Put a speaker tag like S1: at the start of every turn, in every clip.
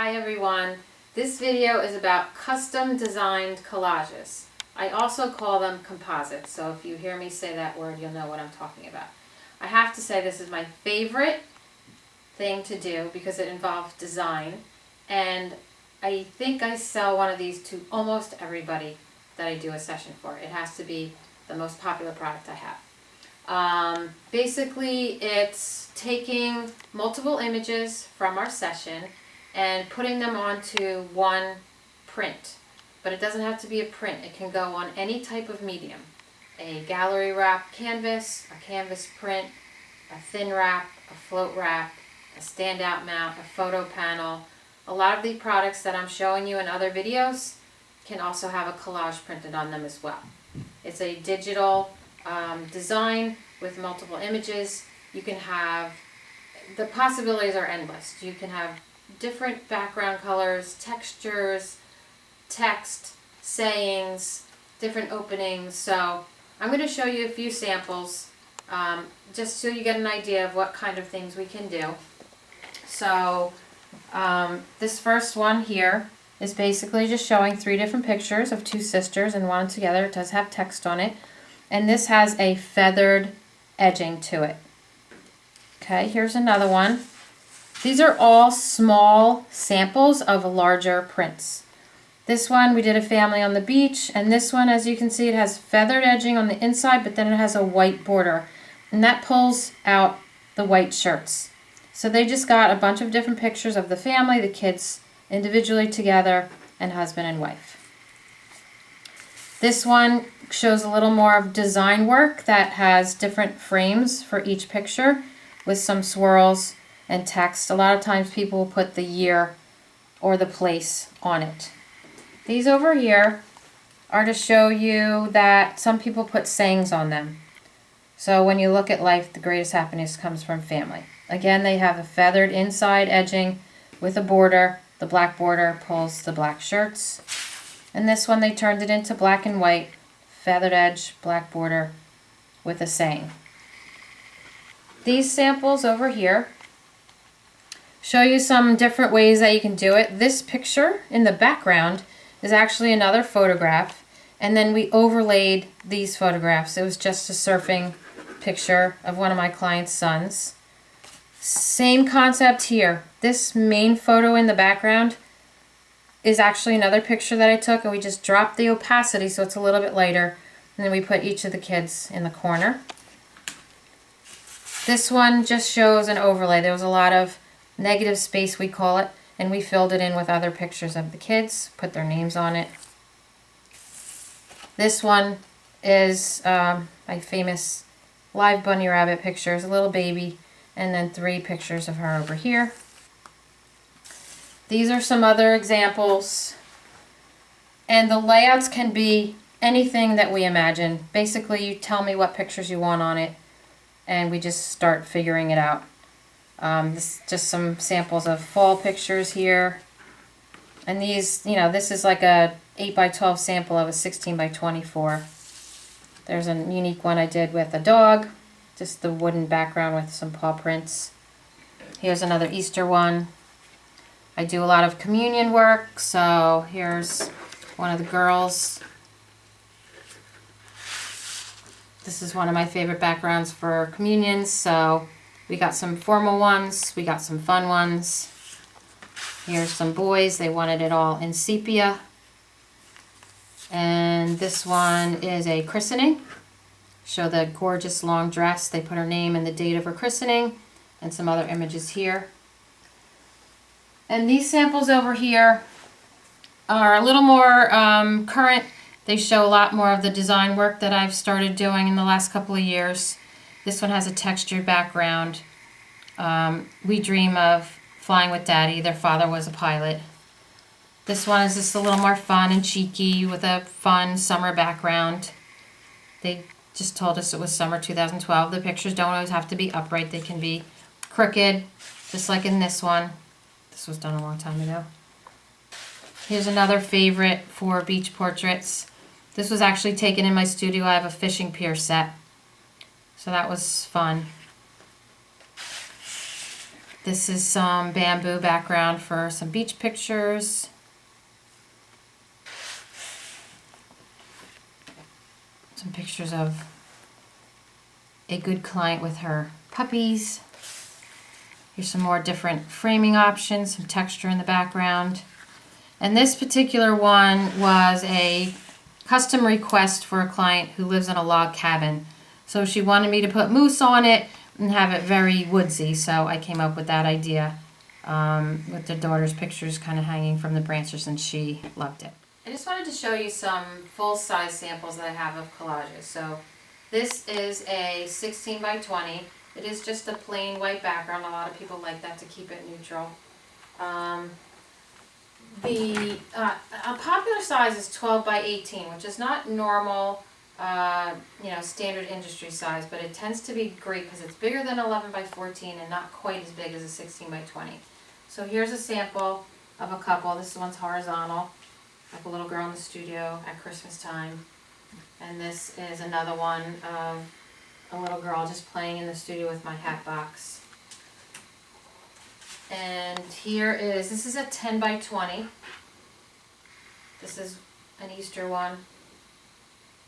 S1: Hi everyone. This video is about custom designed collages. I also call them composites, so if you hear me say that word, you'll know what I'm talking about. I have to say this is my favorite thing to do because it involves design, and I think I sell one of these to almost everybody that I do a session for. It has to be the most popular product I have. Basically, it's taking multiple images from our session and putting them onto one print. But it doesn't have to be a print. It can go on any type of medium. A gallery wrap canvas, a canvas print, a thin wrap, a float wrap, a standout mount, a photo panel. A lot of the products that I'm showing you in other videos can also have a collage printed on them as well. It's a digital design with multiple images. You can have, the possibilities are endless. You can have different background colors, textures, text, sayings, different openings. So I'm going to show you a few samples just so you get an idea of what kind of things we can do. So this first one here is basically just showing 3 different pictures of 2 sisters and one together. It does have text on it. And this has a feathered edging to it. Okay, here's another one. These are all small samples of larger prints. This one we did a family on the beach, and this one, as you can see, it has feathered edging on the inside, but then it has a white border, and that pulls out the white shirts. So they just got a bunch of different pictures of the family, the kids individually together, and husband and wife. This one shows a little more of design work that has different frames for each picture with some swirls and text. A lot of times people will put the year or the place on it. These over here are to show you that some people put sayings on them. So when you look at life, the greatest happiness comes from family. Again, they have a feathered inside edging with a border. The black border pulls the black shirts. And this one they turned it into black and white, feathered edge, black border with a saying. These samples over here show you some different ways that you can do it. This picture in the background is actually another photograph, and then we overlaid these photographs. It was just a surfing picture of one of my client's sons. Same concept here. This main photo in the background is actually another picture that I took, and we just dropped the opacity so it's a little bit lighter, and then we put each of the kids in the corner. This one just shows an overlay. There was a lot of negative space, we call it, and we filled it in with other pictures of the kids, put their names on it. This one is my famous live bunny rabbit pictures, a little baby, and then 3 pictures of her over here. These are some other examples, and the layouts can be anything that we imagine. Basically, you tell me what pictures you want on it, and we just start figuring it out. This is just some samples of fall pictures here. And these, you know, this is like a 8x12 sample of a 16x24. There's a unique one I did with a dog, just the wooden background with some paw prints. Here's another Easter one. I do a lot of communion work, so here's one of the girls. This is one of my favorite backgrounds for communions, so we got some formal ones, we got some fun ones. Here's some boys, they wanted it all in sepia. And this one is a christening. Show the gorgeous long dress. They put her name and the date of her christening, and some other images here. And these samples over here are a little more current. They show a lot more of the design work that I've started doing in the last couple of years. This one has a textured background. We dream of flying with Daddy. Their father was a pilot. This one is just a little more fun and cheeky with a fun summer background. They just told us it was summer 2012. The pictures don't always have to be upright. They can be crooked, just like in this one. This was done a long time ago. Here's another favorite for beach portraits. This was actually taken in my studio. I have a fishing pier set. So that was fun. This is some bamboo background for some beach pictures. Some pictures of a good client with her puppies. Here's some more different framing options, some texture in the background. And this particular one was a custom request for a client who lives in a log cabin. So she wanted me to put moose on it and have it very woodsy. So I came up with that idea with their daughter's pictures kind of hanging from the branches, and she loved it. I just wanted to show you some full-size samples that I have of collages. So this is a 16 by 20. It is just a plain white background. A lot of people like that to keep it neutral. A popular size is 12 by 18, which is not normal, standard industry size, but it tends to be great because it's bigger than 11 by 14 and not quite as big as a 16 by 20. So here's a sample of a couple. This one's horizontal, like a little girl in the studio at Christmas time. And this is another one of a little girl just playing in the studio with my hat box. And this is a 10 by 20. This is an Easter one.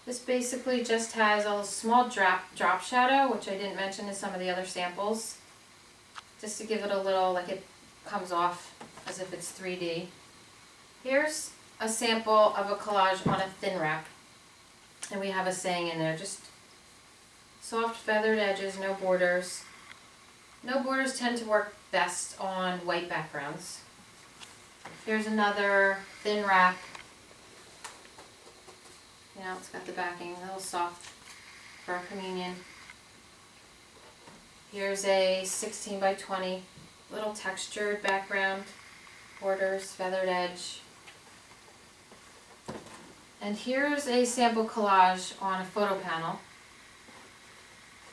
S1: This basically just has a small drop shadow, which I didn't mention in some of the other samples. Just to give it a little, like it comes off as if it's 3D. Here's a sample of a collage on a thin wrap. And we have a saying in there, just soft feathered edges, no borders. No borders tend to work best on white backgrounds. Here's another thin wrap. It's got the backing, a little soft for a communion. Here's a 16 by 20, little textured background, borders, feathered edge. And here's a sample collage on a photo panel.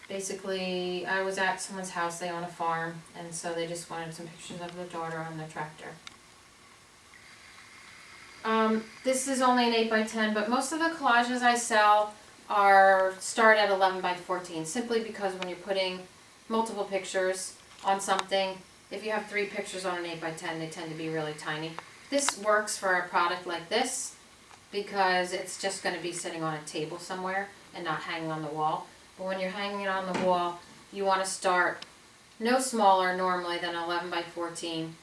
S1: Basically, I was at someone's house, they own a farm, and so they just wanted some pictures of their daughter on their tractor. This is only an 8 by 10, but most of the collages I sell start at 11 by 14, simply because when you're putting multiple pictures on something, if you have 3 pictures on an 8 by 10, they tend to be really tiny. This works for a product like this because it's just going to be sitting on a table somewhere and not hanging on the wall. But when you're hanging it on the wall, you want to start no smaller normally than 11 by 14.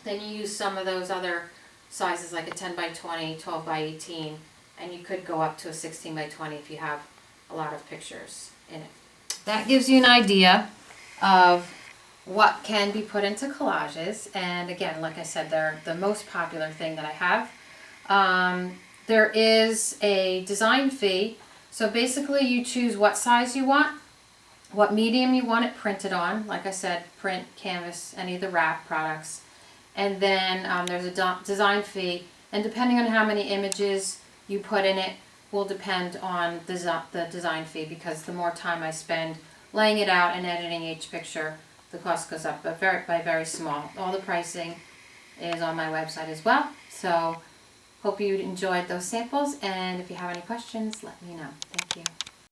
S1: Then you use some of those other sizes like a 10 by 20, 12 by 18, and you could go up to a 16 by 20 if you have a lot of pictures in it. That gives you an idea of what can be put into collages, and again, like I said, they're the most popular thing that I have. There is a design fee, so basically you choose what size you want, what medium you want it printed on, like I said, print, canvas, any of the wrap products. And then there's a design fee, and depending on how many images you put in it will depend on the design fee, because the more time I spend laying it out and editing each picture, the cost goes up, but by very small. All the pricing is on my website as well. So hope you enjoyed those samples, and if you have any questions, let me know. Thank you.